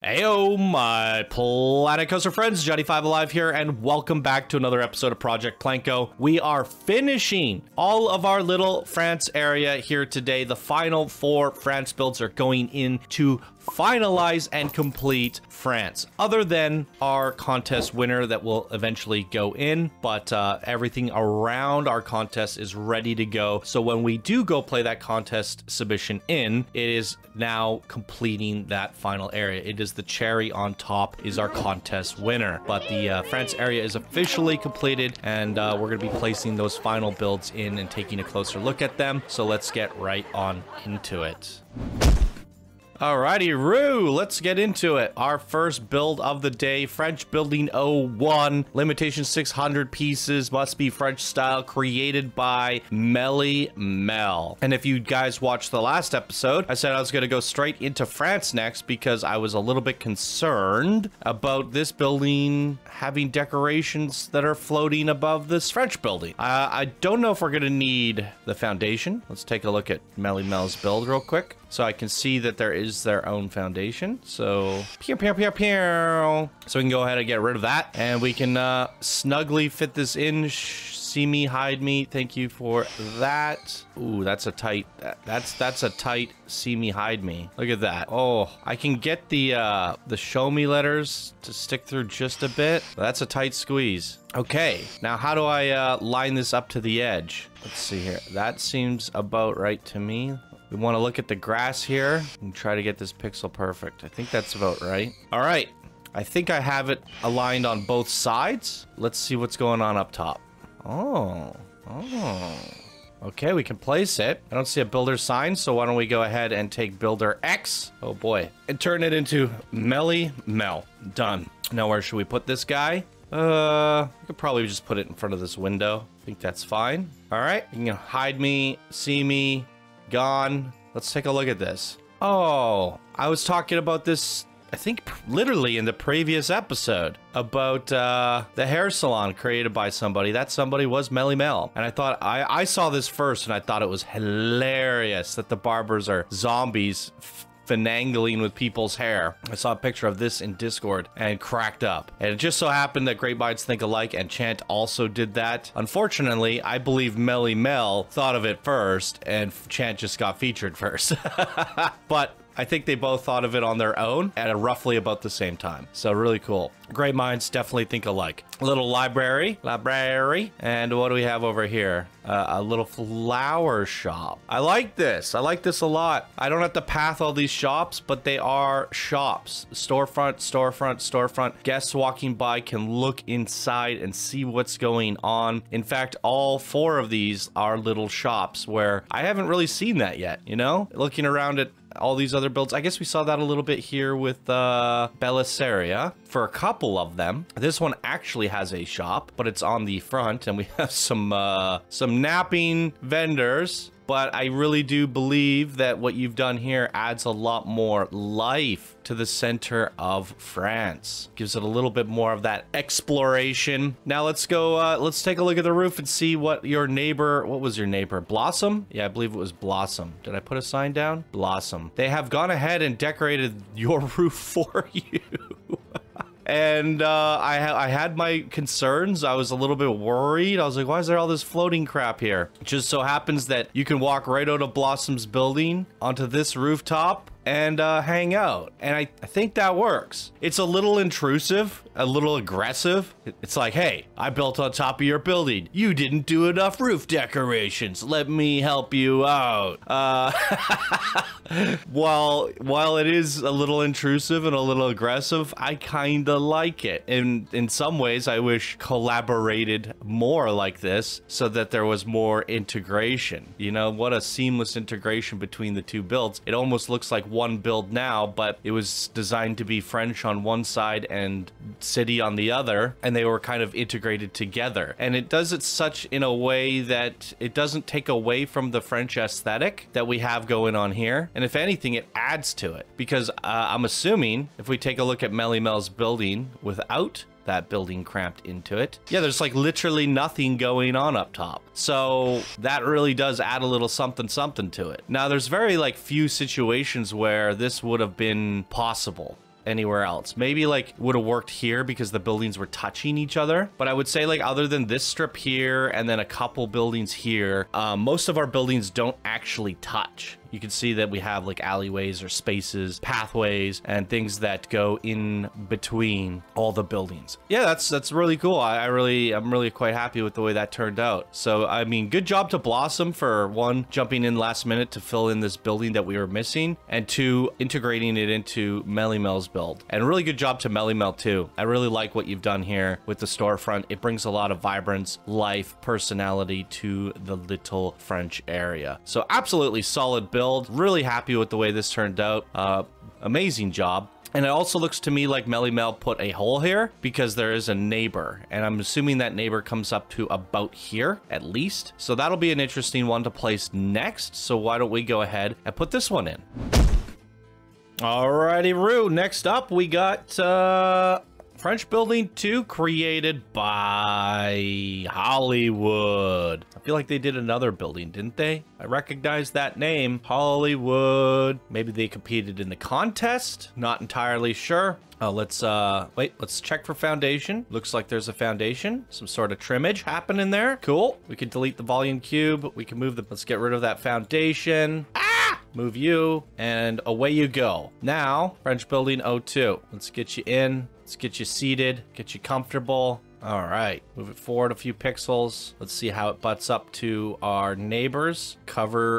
Heyo, my Planet Coaster friends, Johnny5 Alive here, and welcome back to another episode of Project PlanCo. We are finishing all of our little France area here today. The final 4 France builds are going in to finalize and complete France, other than our contest winner that will eventually go in, but everything around our contest is ready to go. So when we do go play that contest submission in, it is now completing that final area. It is the cherry on top, is our contest winner. But the France area is officially completed, and we're going to be placing those final builds in and taking a closer look at them. So let's get right on into it. Alrighty, Roo, let's get into it. Our first build of the day, French Building 01, limitation 600 pieces, must be French style, created by Melly Mel. And if you guys watched the last episode, I said I was going to go straight into France next because I was a little bit concerned about this building having decorations that are floating above this French building. I don't know if we're going to need the foundation. Let's take a look at Melly Mel's build real quick. So I can see that there is their own foundation. So, pew, pew, pew, pew. So we can go ahead and get rid of that. And we can snugly fit this in. See me, hide me. Thank you for that. Ooh, that's a tight, that's a tight see me, hide me. Look at that. Oh, I can get the show me letters to stick through just a bit. That's a tight squeeze. Okay, now how do I line this up to the edge? Let's see here. That seems about right to me. We want to look at the grass here and try to get this pixel perfect. I think that's about right. All right. I think I have it aligned on both sides. Let's see what's going on up top. Oh. Okay, we can place it. I don't see a builder sign, so why don't we go ahead and take builder X, oh boy, and turn it into Melly Mel. Done. Now where should we put this guy? We could probably just put it in front of this window. I think that's fine. All right, you can hide me, see me. Gone. Let's take a look at this. Oh, I was talking about this, I think, literally in the previous episode about the hair salon created by somebody. That somebody was Melly Mel. And I thought, I saw this first and I thought it was hilarious that the barbers are zombies finagling with people's hair. I saw a picture of this in Discord and cracked up. And it just so happened that Great Minds Think Alike and Chant also did that. Unfortunately, I believe Melly Mel thought of it first and Chant just got featured first. But I think they both thought of it on their own at roughly about the same time. So really cool. Great minds definitely think alike. A little library. And what do we have over here? A little flower shop. I like this. I like this a lot. I don't have to path all these shops, but they are shops. Storefront, storefront, storefront. Guests walking by can look inside and see what's going on. In fact, all 4 of these are little shops where I haven't really seen that yet, you know? Looking around at all these other builds. I guess we saw that a little bit here with Bellisaria for a couple of them. This one actually has a shop, but it's on the front, and we have some napping vendors. But I really do believe that what you've done here adds a lot more life to the center of France. Gives it a little bit more of that exploration. Now let's go, let's take a look at the roof and see what your neighbor, what was your neighbor? Blossom? Yeah, I believe it was Blossom. Did I put a sign down? Blossom. They have gone ahead and decorated your roof for you. And I had my concerns. I was a little bit worried. I was like, why is there all this floating crap here? It just so happens that you can walk right out of Blossom's building onto this rooftop and hang out. And I think that works. It's a little intrusive, a little aggressive. It's like, hey, I built on top of your building. You didn't do enough roof decorations. Let me help you out. While it is a little intrusive and a little aggressive, I kind of like it. In some ways, I wish collaborated more like this so that there was more integration. You know, what a seamless integration between the 2 builds. It almost looks like one build now, but it was designed to be French on one side and city on the other, and they were kind of integrated together. And it does it such in a way that it doesn't take away from the French aesthetic that we have going on here. And if anything, it adds to it, because I'm assuming if we take a look at Melly Mel's building without that building cramped into it. Yeah, there's like literally nothing going on up top. So that really does add a little something to it. Now, there's very like few situations where this would have been possible. anywhere else. Maybe like would have worked here because the buildings were touching each other. But I would say like other than this strip here and then a couple buildings here, most of our buildings don't actually touch. You can see that we have like alleyways or spaces, pathways, and things that go in between all the buildings. Yeah, that's really cool. I'm really quite happy with the way that turned out. So, I mean, good job to Blossom for one, jumping in last minute to fill in this building that we were missing, and two, integrating it into Mellymel's build. And really good job to Mellymel too. I really like what you've done here with the storefront. It brings a lot of vibrance, life, personality to the little French area. So absolutely solid build. Really happy with the way this turned out. Amazing job. And it also looks to me like Mellymel put a hole here because there is a neighbor. And I'm assuming that neighbor comes up to about here at least. So that'll be an interesting one to place next. So why don't we go ahead and put this one in. Alrighty, Roo. Next up, we got French Building 2 created by Hollywood. I feel like they did another building, didn't they? I recognize that name, Hollywood. Maybe they competed in the contest. Not entirely sure. Let's check for foundation. Looks like there's a foundation. Some sort of trimmage happening there. Cool. We can delete the volume cube. We can move the, let's get rid of that foundation. Move you, and away you go. Now, French Building 02. Let's get you in. Let's get you seated, get you comfortable. All right, move it forward a few pixels. Let's see how it butts up to our neighbors.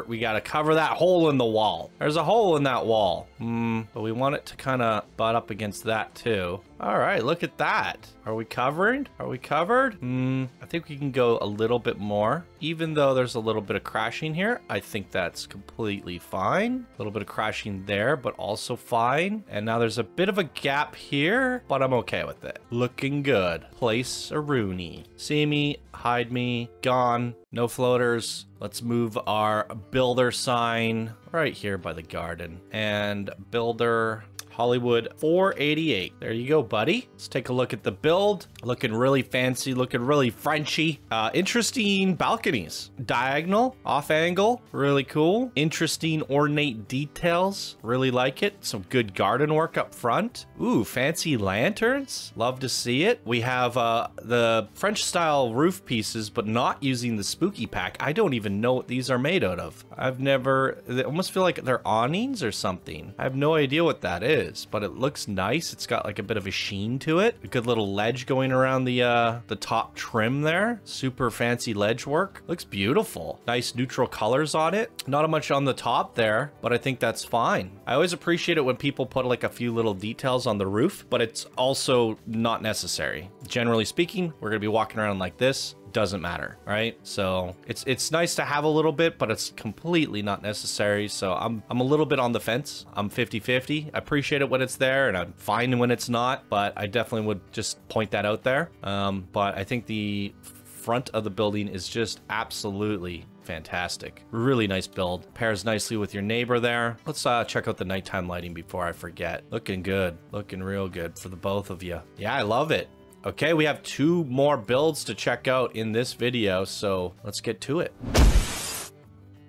We gotta cover that hole in the wall. There's a hole in that wall. But we want it to kind of butt up against that too. All right, look at that. Are we covered? Are we covered? I think we can go a little bit more. Even though there's a little bit of crashing here, I think that's completely fine. A little bit of crashing there, but also fine. And now there's a bit of a gap here, but I'm okay with it. Looking good. Place a Rooney. See me, hide me, gone. No floaters. Let's move our builder sign right here by the garden. And builder Hollywood 488. There you go, buddy. Let's take a look at the build. Looking really fancy, looking really Frenchy. Interesting balconies. Diagonal, off angle, really cool. Interesting ornate details. Really like it. Some good garden work up front. Ooh, fancy lanterns. Love to see it. We have the French style roof pieces, but not using the spooky pack. I don't even know what these are made out of. They almost feel like they're awnings or something. I have no idea what that is, but it looks nice. It's got like a bit of a sheen to it. A good little ledge going around the top trim there. Super fancy ledge work. Looks beautiful. Nice neutral colors on it. Not much on the top there, but I think that's fine. I always appreciate it when people put like a few little details on the roof, but it's also not necessary. Generally speaking, we're gonna be walking around like this. Doesn't matter, right? So it's nice to have a little bit, but it's completely not necessary. So I'm a little bit on the fence. I'm 50-50. I appreciate it when it's there, and I'm fine when it's not, but I definitely would just point that out there. But I think the front of the building is just absolutely fantastic. Really nice build. Pairs nicely with your neighbor there. Let's check out the nighttime lighting before I forget. Looking good. Looking real good for the both of you. Yeah, I love it. Okay, we have 2 more builds to check out in this video, so let's get to it.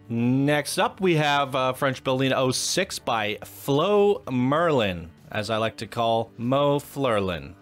Next up, we have French Building 06 by Flo Merlin, as I like to call Mo Flurlin.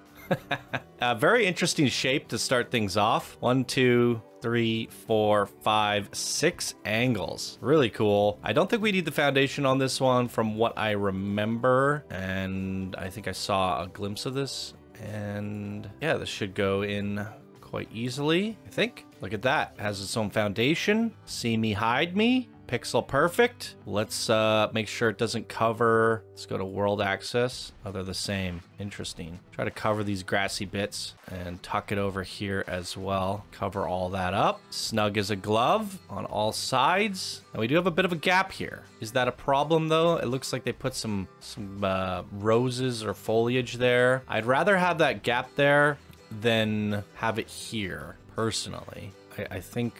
A very interesting shape to start things off. 1, 2, 3, 4, 5, 6 angles. Really cool. I don't think we need the foundation on this one from what I remember, and I think I saw a glimpse of this. And yeah, this should go in quite easily, I think. Look at that. It has its own foundation. See me, hide me. Pixel perfect. Let's make sure it doesn't cover. Let's go to world access. Oh, they're the same. Interesting. Try to cover these grassy bits and tuck it over here as well. Cover all that up. Snug as a glove on all sides. And we do have a bit of a gap here. Is that a problem though? It looks like they put some roses or foliage there. I'd rather have that gap there than have it here, personally. I think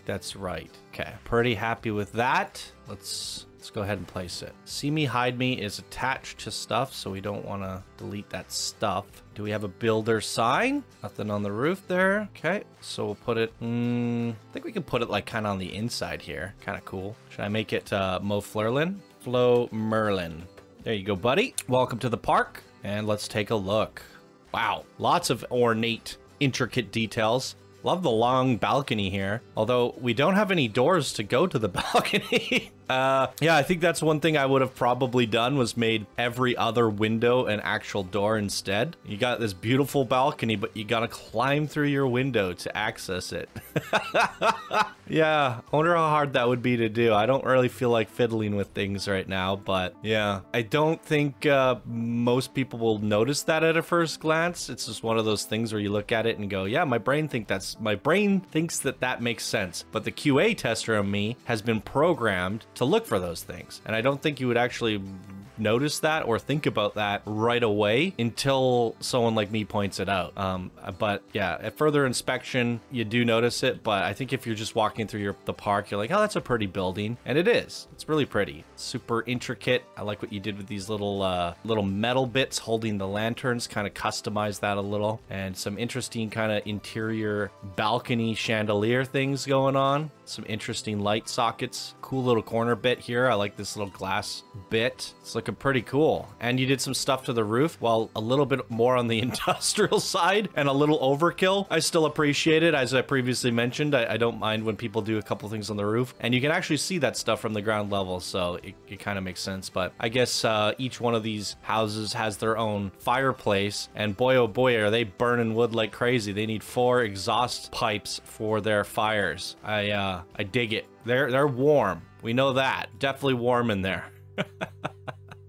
that's right. Okay, pretty happy with that. Let's go ahead and place it. See me, hide me is attached to stuff, so we don't want to delete that stuff. Do we have a builder sign? Nothing on the roof there. Okay, so we'll put it, I think we can put it like kind of on the inside here. Kind of cool. Should I make it Mo Flurlin? Flo Merlin. There you go, buddy. Welcome to the park, and let's take a look. Wow, lots of ornate, intricate details. Love the long balcony here, although we don't have any doors to go to the balcony. Yeah, I think that's one thing I would have probably done, was made every other window an actual door instead. You got this beautiful balcony, but you gotta climb through your window to access it. Yeah, I wonder how hard that would be to do. I don't really feel like fiddling with things right now, but yeah, I don't think most people will notice that at a first glance. It's just one of those things where you look at it and go, yeah, my brain thinks that that makes sense. But the QA tester in me has been programmed to look for those things. And I don't think you would actually notice that or think about that right away until someone like me points it out. But yeah, at further inspection, you do notice it. But I think if you're just walking through the park, you're like, oh, that's a pretty building. And it is. It's really pretty. It's super intricate. I like what you did with these little metal bits holding the lanterns, kind of customize that a little. And some interesting kind of interior balcony chandelier things going on. Some interesting light sockets. Cool little corner bit here. I like this little glass bit. It's looking pretty cool. And you did some stuff to the roof, while a little bit more on the industrial side and a little overkill. I still appreciate it. As I previously mentioned, I don't mind when people do a couple things on the roof, and you can actually see that stuff from the ground level, so it kind of makes sense. But I guess each one of these houses has their own fireplace, and boy oh boy are they burning wood like crazy. They need 4 exhaust pipes for their fires. I dig it. They're warm. We know that. Definitely warm in there.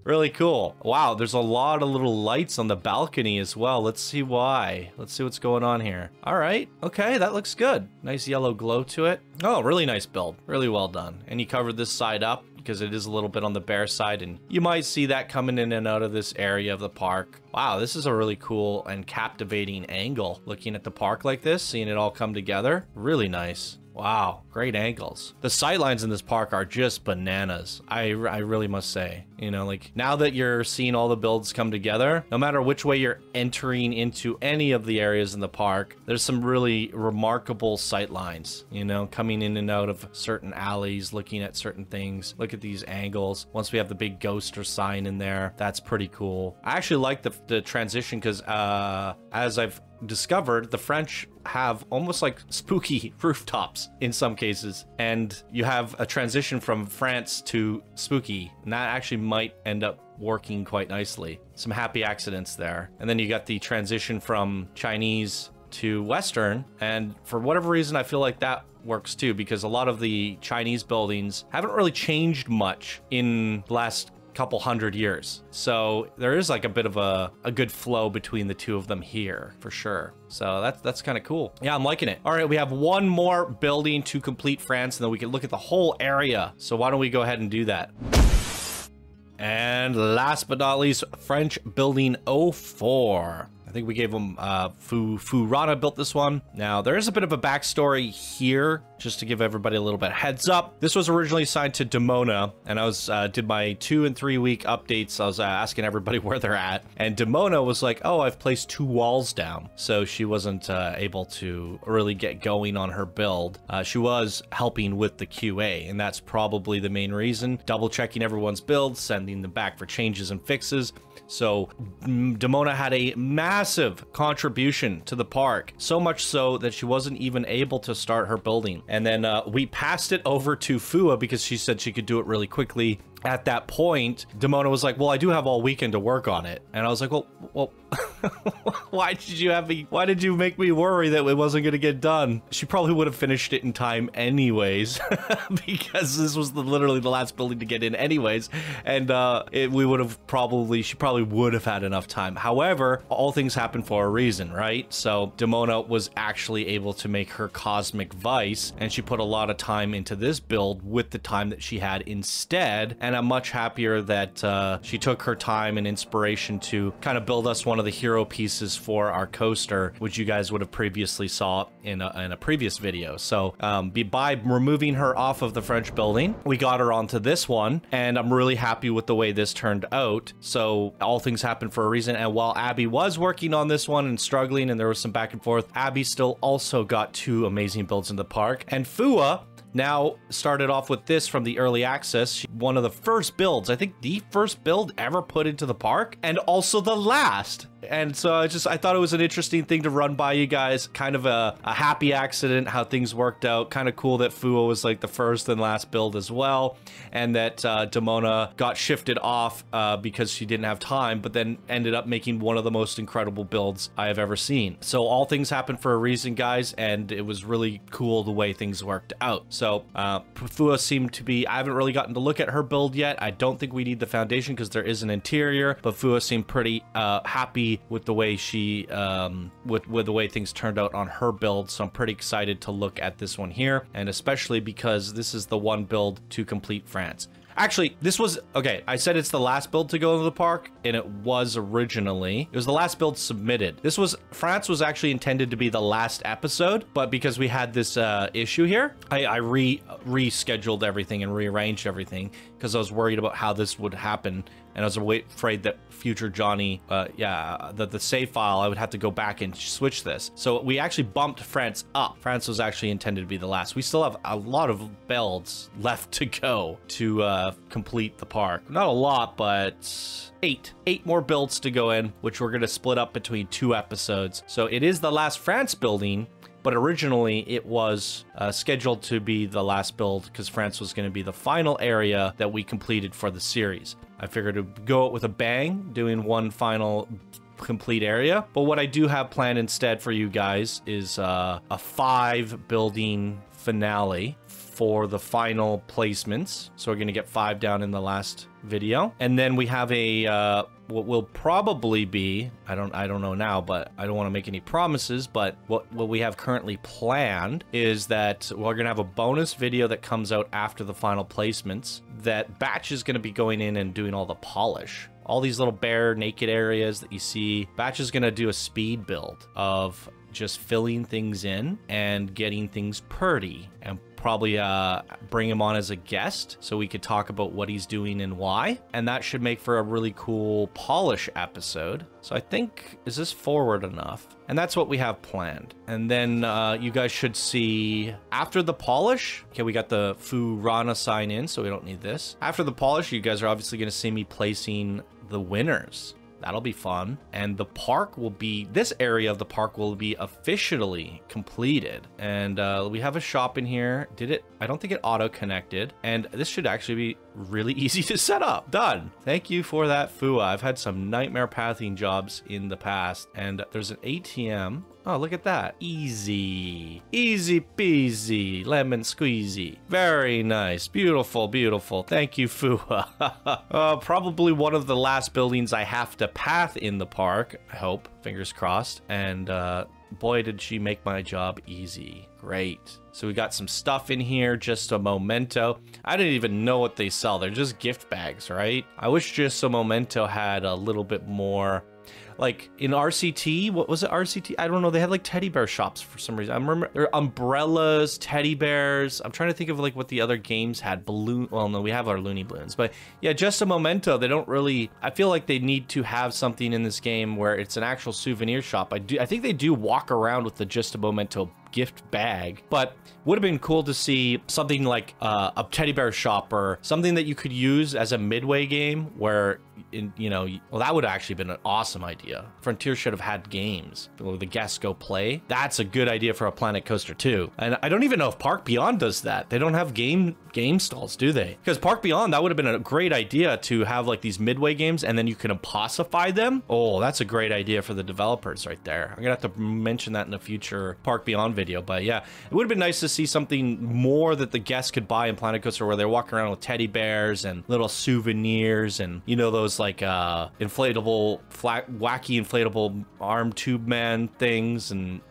Really cool. Wow, there's a lot of little lights on the balcony as well. Let's see why. Let's see what's going on here. All right. Okay, that looks good. Nice yellow glow to it. Oh, really nice build. Really well done. And you covered this side up because it is a little bit on the bare side, and you might see that coming in and out of this area of the park. Wow, this is a really cool and captivating angle, looking at the park like this, seeing it all come together. Really nice. Wow, great angles. The sightlines in this park are just bananas. I really must say, you know, like now that you're seeing all the builds come together, no matter which way you're entering into any of the areas in the park, there's some really remarkable sightlines, you know, coming in and out of certain alleys, looking at certain things. Look at these angles. Once we have the big ghoster sign in there, that's pretty cool. I actually like the transition because as I've discovered, the French have almost like spooky rooftops in some cases, and you have a transition from France to spooky, and that actually might end up working quite nicely. Some happy accidents there. And then you got the transition from Chinese to Western, and for whatever reason I feel like that works too, because a lot of the Chinese buildings haven't really changed much in the last couple hundred years, so there is like a bit of a good flow between the two of them here for sure. So that's kind of cool. Yeah, I'm liking it. All right, we have one more building to complete France, and then we can look at the whole area. So why don't we go ahead and do that? And last but not least, French building 04. I think we gave them Furana built this one. Now, there is a bit of a backstory here, just to give everybody a little bit of heads up. This was originally assigned to Demona, and I was did my 2 and 3 week updates. I was asking everybody where they're at, and Demona was like, oh, I've placed 2 walls down. So she wasn't able to really get going on her build. She was helping with the QA, and that's probably the main reason. Double checking everyone's builds, sending them back for changes and fixes. So Demona had a massive contribution to the park, so much so that she wasn't even able to start her building. And then we passed it over to Fua because she said she could do it really quickly. At that point, Demona was like, well, I do have all weekend to work on it. And I was like, well, why did you make me worry that it wasn't going to get done? She probably would have finished it in time anyways, because this was literally the last building to get in anyways. And she probably would have had enough time. However, all things happen for a reason, right? So Demona was actually able to make her cosmic vice, and she put a lot of time into this build with the time that she had instead. And I'm much happier that she took her time and inspiration to kind of build us one of the hero pieces for our coaster, which you guys would have previously saw in a previous video. So by removing her off of the French building, we got her onto this one, and I'm really happy with the way this turned out. So all things happen for a reason. And while Abby was working on this one and struggling, and there was some back and forth, Abby still also got 2 amazing builds in the park. And Fua now started off with this from the early access. One of the first builds, I think the first build ever put into the park, and also the last. And so I thought it was an interesting thing to run by you guys. Kind of a happy accident how things worked out. Kind of cool that Fuo was like the first and last build as well, and that Demona got shifted off because she didn't have time, but then ended up making one of the most incredible builds I have ever seen. So all things happen for a reason, guys, and it was really cool the way things worked out. So Fuo seemed to be, I haven't really gotten to look at her build yet. I don't think we need the foundation because there is an interior, but Fuo seemed pretty happy with the way she with the way things turned out on her build. So I'm pretty excited to look at this one here, and especially because this is the one build to complete France. Actually, this was, okay, I said it's the last build to go into the park, and it was originally. It was the last build submitted. France was actually intended to be the last episode, but because we had this issue here, I rescheduled everything and rearranged everything because I was worried about how this would happen. And I was afraid that future Johnny, the save file, I would have to go back and switch this. So we actually bumped France up. France was actually intended to be the last. We still have a lot of builds left to go to complete the park. Not a lot, but eight more builds to go in, which we're going to split up between 2 episodes. So it is the last France building, but originally it was scheduled to be the last build because France was going to be the final area that we completed for the series. I figured to go out with a bang, doing one final complete area. But what I do have planned instead for you guys is a 5 building finale for the final placements. So we're going to get 5 down in the last video. And then we have a what will probably be, I don't know now, but I don't want to make any promises, but what we have currently planned is that we're going to have a bonus video that comes out after the final placements that Batch is going to be going in and doing all the polish. All these little bare naked areas that you see, Batch is going to do a speed build of just filling things in and getting things pretty, and probably bring him on as a guest so we could talk about what he's doing and why. And that should make for a really cool polish episode. So I think, is this forward enough? And that's what we have planned. And then you guys should see after the polish. Okay, we got the Furana sign in, so we don't need this. After the polish, you guys are obviously going to see me placing the winners. That'll be fun. And the park will be, this area of the park will be officially completed. And we have a shop in here. I don't think it auto-connected. And this should actually be really easy to set up. Done. Thank you for that, Fua. I've had some nightmare pathing jobs in the past. And there's an ATM. Oh, look at that. Easy. Easy peasy. Lemon squeezy. Very nice. Beautiful, beautiful. Thank you, Fua. Probably one of the last buildings I have to path in the park. I hope. Fingers crossed. And boy, did she make my job easy. Great. So we got some stuff in here, just a memento. I didn't even know what they sell. They're just gift bags, right? I wish just a memento had a little bit more. Like in RCT, what was it, RCT? I don't know. They had like teddy bear shops for some reason. I remember there are umbrellas, teddy bears. I'm trying to think of like what the other games had. Balloon. Well, no, we have our Looney Balloons. But yeah, just a memento. They don't really, I feel like they need to have something in this game where it's an actual souvenir shop. I think they do walk around with the just a memento gift bag, but would have been cool to see something like a teddy bear shop or something that you could use as a midway game where well, that would have actually been an awesome idea. Frontier should have had games where the guests go play. That's a good idea for a Planet Coaster too. And I don't even know if Park Beyond does that. They don't have game stalls, do they? Because Park Beyond, that would have been a great idea to have like these midway games and then you can impossify them. Oh, that's a great idea for the developers right there. I'm gonna have to mention that in a future Park Beyond video. But yeah, it would have been nice to see something more that the guests could buy in Planet Coaster where they're walking around with teddy bears and little souvenirs and those like inflatable wacky inflatable arm tube man things and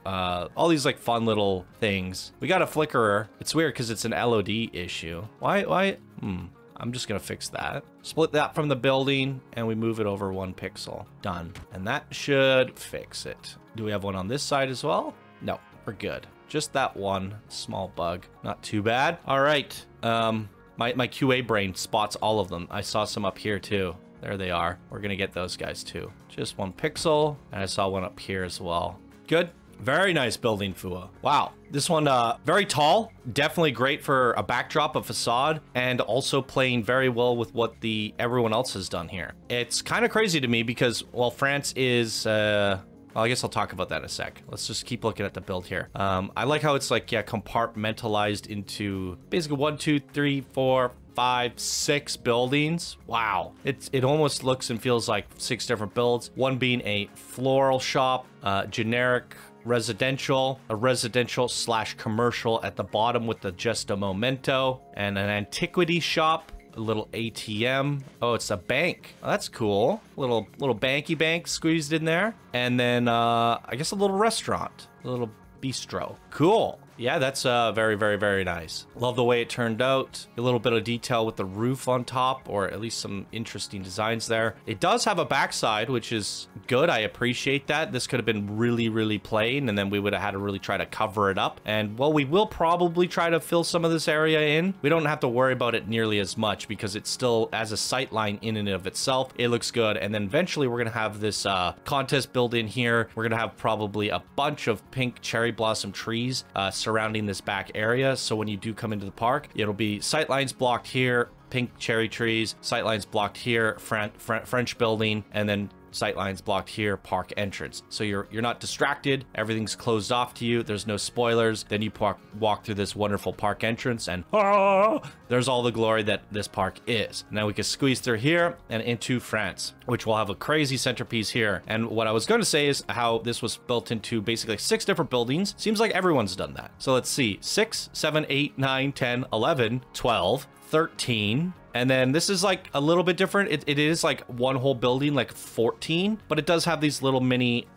all these like fun little things. We got a flickerer. It's weird because it's an LOD issue. Why I'm just gonna fix that. Split that from the building and we move it over 1 pixel. Done. And that should fix it. Do we have one on this side as well? No, we're good. Just that one small bug. Not too bad. All right. My QA brain spots all of them. I saw some up here too. There they are. We're gonna get those guys too. Just 1 pixel. And I saw one up here as well. Good. Very nice building, Fua. Wow. This one, very tall, definitely great for a backdrop, a facade, and also playing very well with what everyone else has done here. It's kind of crazy to me because, well, France is, well, I guess I'll talk about that in a sec. Let's just keep looking at the build here. I like how it's like, yeah, compartmentalized into basically 1, 2, 3, 4, 5, 6 buildings. Wow. It almost looks and feels like 6 different builds. One being a floral shop, generic residential, a residential / commercial at the bottom with the just a memento, and an antiquity shop, a little ATM. Oh, it's a bank. Oh, that's cool. Little banky bank squeezed in there. And then I guess a little restaurant, a little bistro. Cool. Yeah, that's very, very, very nice. Love the way it turned out. A little bit of detail with the roof on top, or at least some interesting designs there. It does have a backside, which is good. I appreciate that. This could have been really, really plain, and then we would have had to really try to cover it up. And, well, we will probably try to fill some of this area in. We don't have to worry about it nearly as much because it's still, as a sight line in and of itself, it looks good. And then eventually we're going to have this contest built in here. We're going to have probably a bunch of pink cherry blossom trees surrounding this back area, so when you do come into the park, it'll be sightlines blocked here, pink cherry trees, sightlines blocked here, French building, and then sightlines blocked here, park entrance. So you're not distracted, everything's closed off to you, there's no spoilers. Then you walk through this wonderful park entrance, and there's all the glory that this park is. Now we can squeeze through here and into France, which will have a crazy centerpiece here. And what I was going to say is how this was built into basically 6 different buildings. Seems like everyone's done that. So let's see, 6, 7, 8, 9, 10, 11, 12, 13, and then this is like a little bit different. It is like one whole building, like 14, but it does have these little mini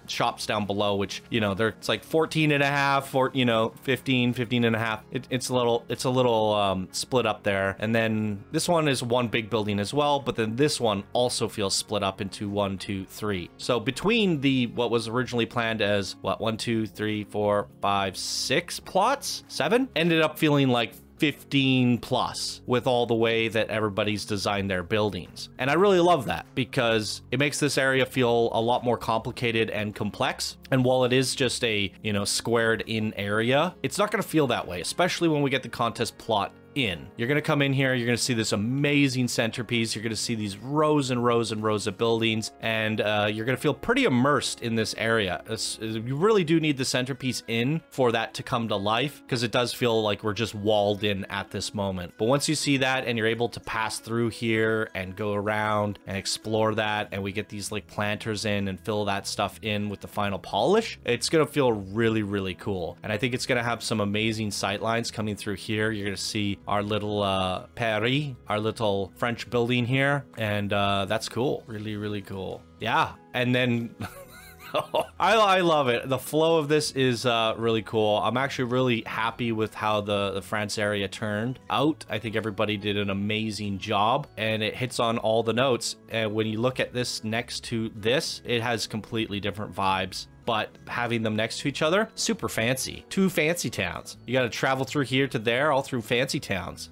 shops down below, which, you know, it's like 14 and a half, or, you know, 15 and a half. It's a little split up there. And then this one is one big building as well, but then this one also feels split up into 1, 2, 3. So between what was originally planned as what, 1, 2, 3, 4, 5, 6 plots, 7, ended up feeling like 15 plus with all the way that everybody's designed their buildings. And I really love that because it makes this area feel a lot more complicated and complex. And while it is just a, you know, squared in area, it's not going to feel that way, especially when we get the contest plot in. You're going to come in here, you're going to see this amazing centerpiece, you're going to see these rows and rows and rows of buildings, and you're going to feel pretty immersed in this area. You really do need the centerpiece in for that to come to life, because it does feel like we're just walled in at this moment. But once you see that and you're able to pass through here and go around and explore that, and we get these like planters in and fill that stuff in with the final polish, it's going to feel really, really cool. And I think it's going to have some amazing sight lines coming through here. You're going to see our little Paris, our little French building here, and that's cool. Really, really cool. Yeah, and then I love it. The flow of this is really cool. I'm actually really happy with how the France area turned out. I think everybody did an amazing job, and it hits on all the notes. And when you look at this next to this, it has completely different vibes. But having them next to each other, super fancy. 2 fancy towns. You got to travel through here to there, all through fancy towns.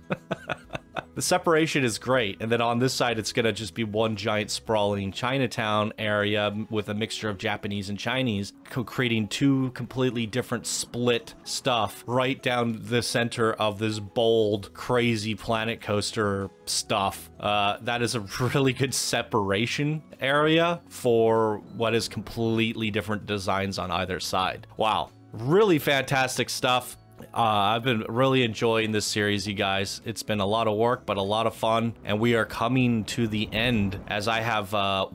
The separation is great. And then on this side, it's going to just be one giant sprawling Chinatown area with a mixture of Japanese and Chinese, creating 2 completely different split stuff right down the center of this bold, crazy planet coaster stuff. That is a really good separation area for what is completely different designs on either side. Wow, really fantastic stuff. I've been really enjoying this series, you guys. It's been a lot of work, but a lot of fun, and we are coming to the end as I have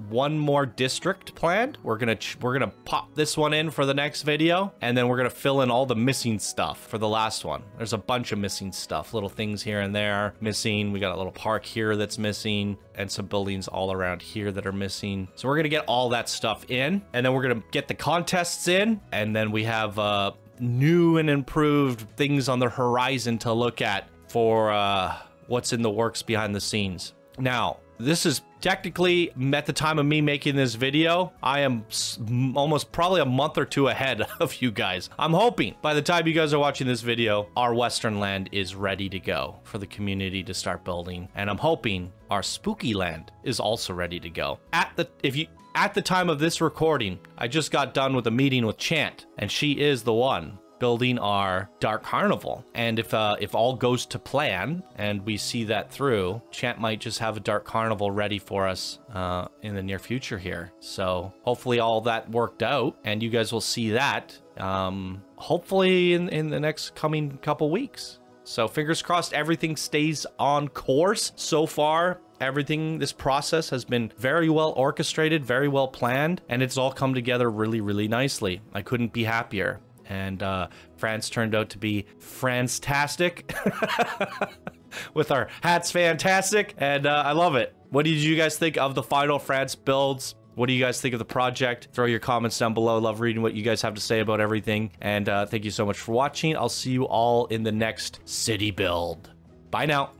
one more district planned. We're gonna pop this one in for the next video, and then we're gonna fill in all the missing stuff for the last one. There's a bunch of missing stuff, little things here and there missing. We got a little park here that's missing, and some buildings all around here that are missing. So we're gonna get all that stuff in, and then we're gonna get the contests in, and then we have new and improved things on the horizon to look at for what's in the works behind the scenes. Now, this is technically, at the time of me making this video, I am almost probably a month or 2 ahead of you guys. I'm hoping by the time you guys are watching this video, our Western land is ready to go for the community to start building. And I'm hoping our Spooky land is also ready to go. at the time of this recording, I just got done with a meeting with Chant, and she is the one building our Dark Carnival. And if all goes to plan and we see that through, Chant might just have a Dark Carnival ready for us in the near future here. So hopefully all that worked out, and you guys will see that hopefully in the next coming couple weeks. So fingers crossed everything stays on course. So far, everything, this process has been very well orchestrated, very well planned, and it's all come together really, really nicely. I couldn't be happier. And France turned out to be France-tastic with our hats fantastic, and I love it. What did you guys think of the final France builds? What do you guys think of the project? Throw your comments down below. Love reading what you guys have to say about everything. And thank you so much for watching. I'll see you all in the next city build. Bye now.